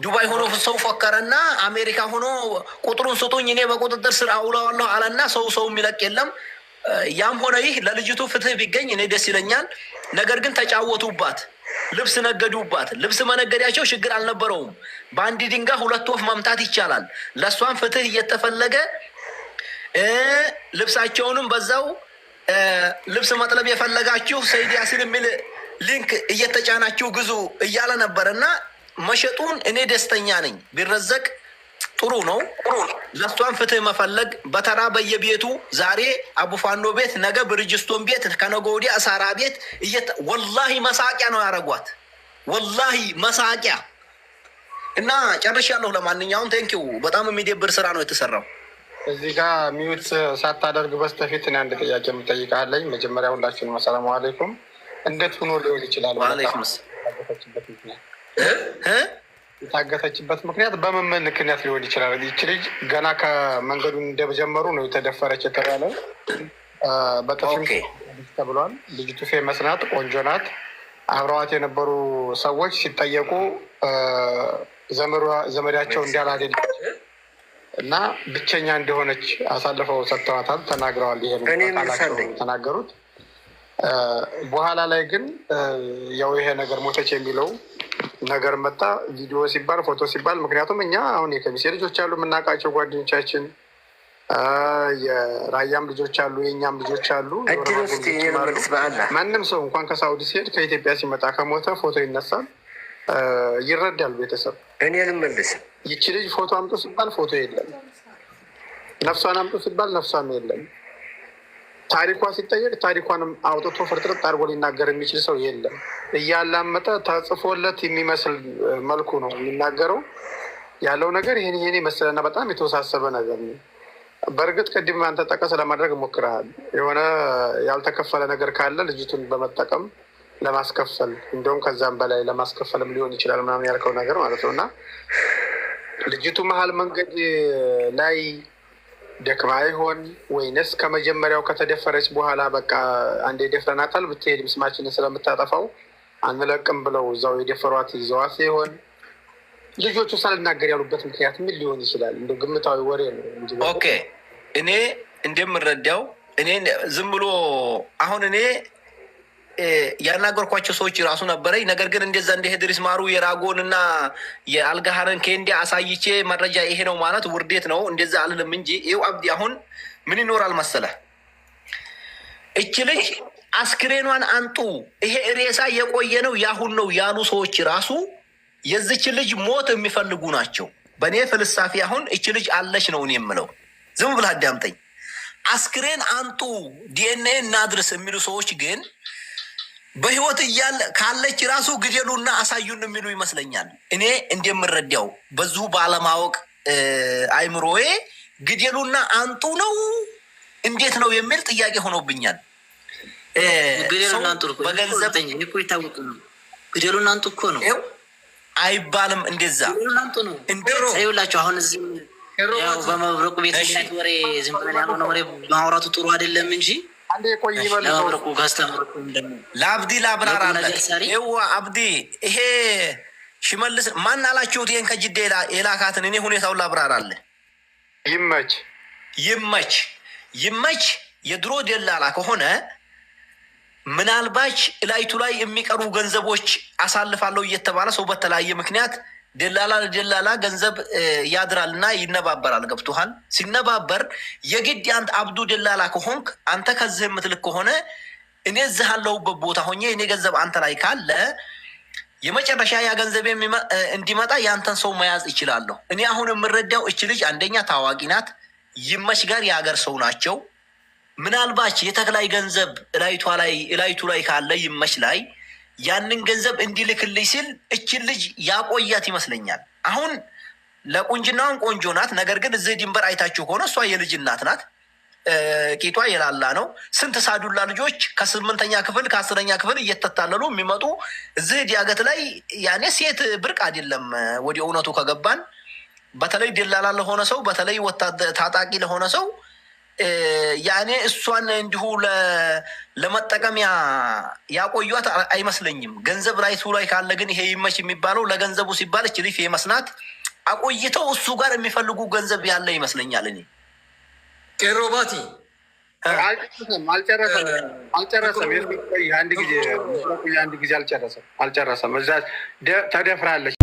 ዱባይ ሆኖ ሰው ፈከረና አሜሪካ ሆኖ ቁጥሩን ስጡኝ እኔ በቁጥጥር ስር አውለዋለሁ አለና ሰው የሚለቅ የለም። ያም ሆነ ይህ ለልጅቱ ፍትህ ቢገኝ እኔ ደስ ይለኛል። ነገር ግን ተጫወቱባት፣ ልብስ ነገዱባት። ልብስ መነገዳቸው ችግር አልነበረውም። በአንድ ድንጋይ ሁለት ወፍ መምታት ይቻላል። ለእሷም ፍትህ እየተፈለገ ልብሳቸውንም በዛው ልብስ መጥለብ የፈለጋችሁ ሰይድ ያሲን የሚል ሊንክ እየተጫናችሁ ግዙ እያለ ነበር እና መሸጡን እኔ ደስተኛ ነኝ። ቢረዘቅ ጥሩ ነው። ለእሷን ፍትህ መፈለግ በተራ በየቤቱ ዛሬ አቡፋኖ ቤት፣ ነገ ብርጅስቶን ቤት፣ ከነገ ወዲያ ሳራ ቤት ወላሂ መሳቂያ ነው ያደረጓት። ወላሂ መሳቂያ እና ጨርሻለሁ። ለማንኛውም ቴንኪው። በጣም የሚደብር ስራ ነው የተሰራው። እዚህ ጋር ሚዩት ሳታደርግ በስተፊት እኔ አንድ ጥያቄ የምጠይቃለኝ። መጀመሪያ ሁላችሁንም አሰላሙ አለይኩም። እንዴት ሆኖ ሊሆን ይችላል? የታገተችበት ምክንያት በምን ምክንያት ሊሆን ይችላል? ይች ልጅ ገና ከመንገዱን እንደጀመሩ ነው የተደፈረች የተባለው። በጥፊም ተብሏል። ልጅቱ ፌመስ ናት፣ ቆንጆ ናት። አብረዋት የነበሩ ሰዎች ሲጠየቁ ዘመዳቸው እንዳላደለች እና ብቸኛ እንደሆነች አሳልፈው ሰጥተዋታል፣ ተናግረዋል። ይሄ ተናገሩት። በኋላ ላይ ግን ያው ይሄ ነገር ሞተች የሚለው ነገር መጣ። ቪዲዮ ሲባል ፎቶ ሲባል፣ ምክንያቱም እኛ አሁን የከሚሴ ልጆች አሉ የምናውቃቸው ጓደኞቻችን፣ የራያም ልጆች አሉ፣ የእኛም ልጆች አሉ። ማንም ሰው እንኳን ከሳውዲ ሲሄድ ከኢትዮጵያ ሲመጣ ከሞተ ፎቶ ይነሳል፣ ይረዳል ቤተሰብ። እኔ ልመልስ። ይቺ ልጅ ፎቶ አምጡ ሲባል ፎቶ የለም፣ ነፍሷን አምጡ ሲባል ነፍሷም የለም። ታሪኳ ሲጠየቅ ታሪኳንም አውጥቶ ፍርጥርጥ አድርጎ ሊናገር የሚችል ሰው የለም። እያላመጠ ተጽፎለት የሚመስል መልኩ ነው የሚናገረው። ያለው ነገር ይሄን የመሰለና በጣም የተወሳሰበ ነገር ነው። በእርግጥ ቅድም አንተ ጠቀስ ለማድረግ ሞክረሃል። የሆነ ያልተከፈለ ነገር ካለ ልጅቱን በመጠቀም ለማስከፈል እንዲሁም ከዛም በላይ ለማስከፈልም ሊሆን ይችላል ምናምን ያልከው ነገር ማለት ነው። እና ልጅቱ መሀል መንገድ ላይ ደክማ ይሆን ወይንስ ከመጀመሪያው ከተደፈረች በኋላ በቃ አንዴ ደፍረናታል ብትሄድም ስማችንን ስለምታጠፋው አንለቅም ብለው እዛው የደፈሯት ይዘዋት ይሆን? ልጆቹ ሳልናገር ያሉበት ምክንያት ምን ሊሆን ይችላል? እንደ ግምታዊ ወሬ ነው እንጂ። ኦኬ እኔ እንደምረዳው እኔ ዝም ብሎ አሁን እኔ ያናገርኳቸው ሰዎች ራሱ ነበረኝ። ነገር ግን እንደዛ እንደ ድሪስ ማሩ የራጎን እና የአልጋሃርን ከእንዲያ አሳይቼ መረጃ ይሄ ነው ማለት ውርዴት ነው። እንደዛ አልልም እንጂ ይኸው አብዲ አሁን ምን ይኖራል መሰለህ፣ እች ልጅ አስክሬኗን አንጡ፣ ይሄ ሬሳ የቆየ ነው ያሁን ነው ያሉ ሰዎች ራሱ የዚች ልጅ ሞት የሚፈልጉ ናቸው። በእኔ ፍልሳፊ አሁን እች ልጅ አለች ነው እኔ የምለው። ዝም ብለህ አዳምጠኝ። አስክሬን አንጡ ዲኤንኤ እናድርስ የሚሉ ሰዎች ግን በህይወት እያለ ካለች ራሱ ግደሉና አሳዩን የሚሉ ይመስለኛል። እኔ እንደምረዳው በዙ ባለማወቅ አይምሮዬ ግደሉና አንጡ ነው እንዴት ነው የሚል ጥያቄ ሆኖብኛል። በገንዘብ ግደሉና አንጡ እኮ ነው አይባልም። እንደዛ ይኸውላችሁ አሁን እዚህ በመብረቁ ቤት ወሬ ዝም ብለን ያልሆነ ወሬ ማውራቱ ጥሩ አይደለም እንጂ ለአብዲ ላብራራለት። ይኸው አብዲ ይሄ ሽመልስ ማን አላችሁት? ይሄን ከጅዳ የላካትን እኔ ሁኔታውን ላብራራለህ። ይመች የድሮ ደላላ ከሆነ ምናልባች እላይቱ ላይ የሚቀሩ ገንዘቦች አሳልፋለሁ እየተባለ ሰው በተለያየ ምክንያት ደላላ ገንዘብ ያድራልና ይነባበራል። ገብቶሃል? ሲነባበር የግድ አንተ አብዱ ደላላ ከሆንክ አንተ ከዚህ የምትልክ ከሆነ እኔ እዚህ አለሁበት ቦታ ሆኜ እኔ ገንዘብ አንተ ላይ ካለ የመጨረሻ ያ ገንዘብ እንዲመጣ ያንተን ሰው መያዝ ይችላለሁ። እኔ አሁን የምረዳው እች ልጅ አንደኛ ታዋቂ ናት፣ ይመች ጋር የሀገር ሰው ናቸው። ምናልባች የተክላይ ገንዘብ እላይቱ ላይ ካለ ይመች ላይ ያንን ገንዘብ እንዲልክልኝ ሲል እችን ልጅ ያቆያት ይመስለኛል። አሁን ለቁንጅናውን ቆንጆ ናት። ነገር ግን እዚህ ድንበር አይታችሁ ከሆነ እሷ የልጅ እናት ናት። ቂጧ የላላ ነው። ስንት ሳዱላ ልጆች ከ8ኛ ክፍል ከ10ኛ ክፍል እየተታለሉ የሚመጡ እዚህ ዲያገት ላይ ያኔ ሴት ብርቅ አይደለም። ወደ እውነቱ ከገባን በተለይ ደላላ ለሆነ ሰው፣ በተለይ ታጣቂ ለሆነ ሰው ያኔ እሷን እንዲሁ ለመጠቀሚያ ያቆዩት አይመስለኝም። ገንዘብ ራይቱ ላይ ካለ ግን ይሄ ይመች የሚባለው ለገንዘቡ ሲባል ችሪፍ የመስናት አቆይተው እሱ ጋር የሚፈልጉ ገንዘብ ያለ ይመስለኛል። እኔ ቄሮባቲ አልጨረሰም። አንድ ጊዜ አልጨረሰም። እዛ ተደፍራለች።